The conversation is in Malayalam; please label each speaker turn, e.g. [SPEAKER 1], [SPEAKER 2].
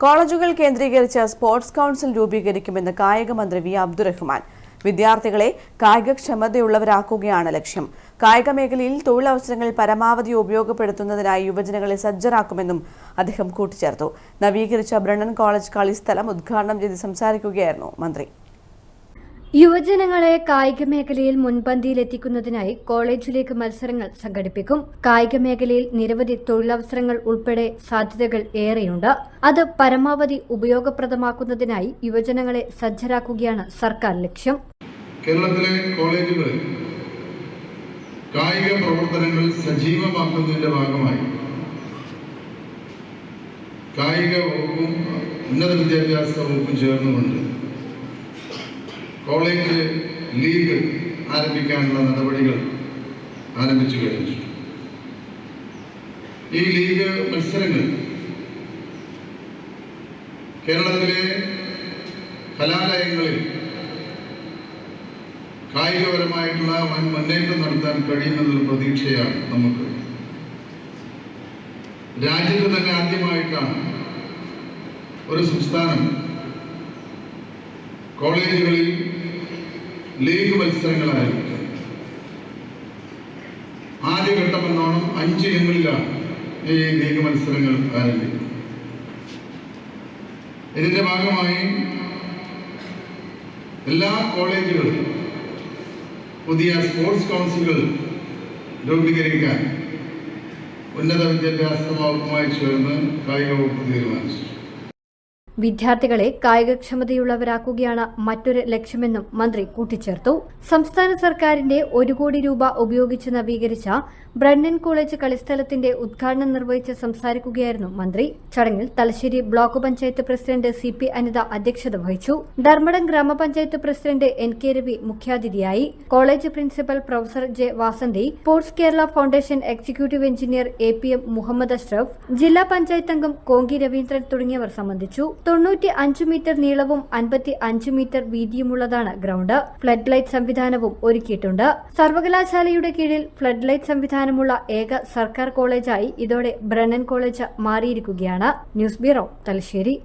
[SPEAKER 1] കോളേജുകൾ കേന്ദ്രീകരിച്ച് സ്പോർട്സ് കൌൺസിൽ രൂപീകരിക്കുമെന്ന് കായിക മന്ത്രി വി അബ്ദുറഹ്മാൻ. വിദ്യാർത്ഥികളെ കായികക്ഷമതയുള്ളവരാക്കുകയാണ് ലക്ഷ്യം. കായിക മേഖലയിൽ തൊഴിലവസരങ്ങൾ പരമാവധി ഉപയോഗപ്പെടുത്തുന്നതിനായി യുവജനങ്ങളെ സജ്ജരാക്കുമെന്നും അദ്ദേഹം കൂട്ടിച്ചേർത്തു. നവീകരിച്ച ബ്രണ്ണൻ കോളേജ് കളിസ്ഥലം ഉദ്ഘാടനം ചെയ്ത് സംസാരിക്കുകയായിരുന്നു മന്ത്രി.
[SPEAKER 2] യുവജനങ്ങളെ കായിക മേഖലയിൽ മുൻപന്തിയിലെത്തിക്കുന്നതിനായി കോളേജിലേക്ക് മത്സരങ്ങൾ സംഘടിപ്പിക്കും. കായിക മേഖലയിൽ നിരവധി തൊഴിലവസരങ്ങൾ ഉൾപ്പെടെ സാധ്യതകൾ ഏറെയുണ്ട്. അത് പരമാവധി ഉപയോഗപ്രദമാക്കുന്നതിനായി യുവജനങ്ങളെ സജ്ജരാക്കുകയാണ് സർക്കാർ ലക്ഷ്യം.
[SPEAKER 3] കേരളത്തിലെ കോളേജുകളിൽ കായിക പ്രവർത്തനങ്ങൾ സജീവമാക്കുന്നതിന്റെ ഭാഗമായി കായിക വകുപ്പും ഉന്നത വിദ്യാഭ്യാസ വകുപ്പും ചേർന്നുകൊണ്ട് കോളേജ് ലീഗ് ആരംഭിക്കാനുള്ള നടപടികൾ ആരംഭിച്ചു കഴിഞ്ഞു. ഈ ലീഗ് മത്സരങ്ങൾ കേരളത്തിലെ കലാലയങ്ങളിൽ കായികപരമായിട്ടുള്ള വൻ മുന്നേറ്റം നടത്താൻ കഴിയുമെന്നുള്ള പ്രതീക്ഷയാണ് നമുക്ക്. രാജ്യത്ത് തന്നെ ആദ്യമായിട്ടാണ് ഒരു സംസ്ഥാനം കോളേജുകളിൽ ലീഗ് മത്സരങ്ങൾ ആരംഭിച്ചത്. ആദ്യഘട്ടമെന്നോണം 5 ഇനങ്ങളിലാണ് ഈ ലീഗ് മത്സരങ്ങൾ ആരംഭിക്കുന്നത്. ഇതിന്റെ ഭാഗമായി എല്ലാ കോളേജുകളിലും പുതിയ സ്പോർട്സ് കൗൺസിലുകൾ രൂപീകരിക്കാൻ ഉന്നത വിദ്യാഭ്യാസ വകുപ്പുമായി ചേർന്ന് കായിക വകുപ്പ് തീരുമാനിച്ചു.
[SPEAKER 2] വിദ്യാർത്ഥികളെ കായികക്ഷമതയുള്ളവരാക്കുകയാണ് മറ്റൊരു ലക്ഷ്യമെന്നും മന്ത്രി കൂട്ടിച്ചേർത്തു. സംസ്ഥാന സർക്കാരിന്റെ 1 കോടി രൂപ ഉപയോഗിച്ച് നവീകരിച്ച ബ്രണ്ണൻ കോളേജ് കളിസ്ഥലത്തിന്റെ ഉദ്ഘാടനം നിർവഹിച്ച് സംസാരിക്കുകയായിരുന്നു മന്ത്രി. ചടങ്ങിൽ Thalassery block panchayat president CP Anitha അധ്യക്ഷത വഹിച്ചു. ധർമ്മടം ഗ്രാമപഞ്ചായത്ത് പ്രസിഡന്റ് NK രവി മുഖ്യാതിഥിയായി. College principal professor J Vasanthi, sports Kerala foundation executive engineer APM Muhammad Ashraf, ജില്ലാ പഞ്ചായത്ത് അംഗം കോങ്കി രവീന്ദ്രൻ തുടങ്ങിയവർ സംബന്ധിച്ചു. 95 മീറ്റർ നീളവും 55 മീറ്റർ വീതിയുമുള്ളതാണ് ഗ്രൌണ്ട്. ഫ്ലഡ് ലൈറ്റ് സംവിധാനവും ഒരുക്കിയിട്ടുണ്ട്. സർവകലാശാലയുടെ കീഴിൽ ഫ്ലഡ് ലൈറ്റ് സംവിധാനമുള്ള ഏക സർക്കാർ കോളേജായി ഇതോടെ ബ്രണ്ണൻ കോളേജ് മാറിയിരിക്കുകയാണ്. News bureau, Thalassery.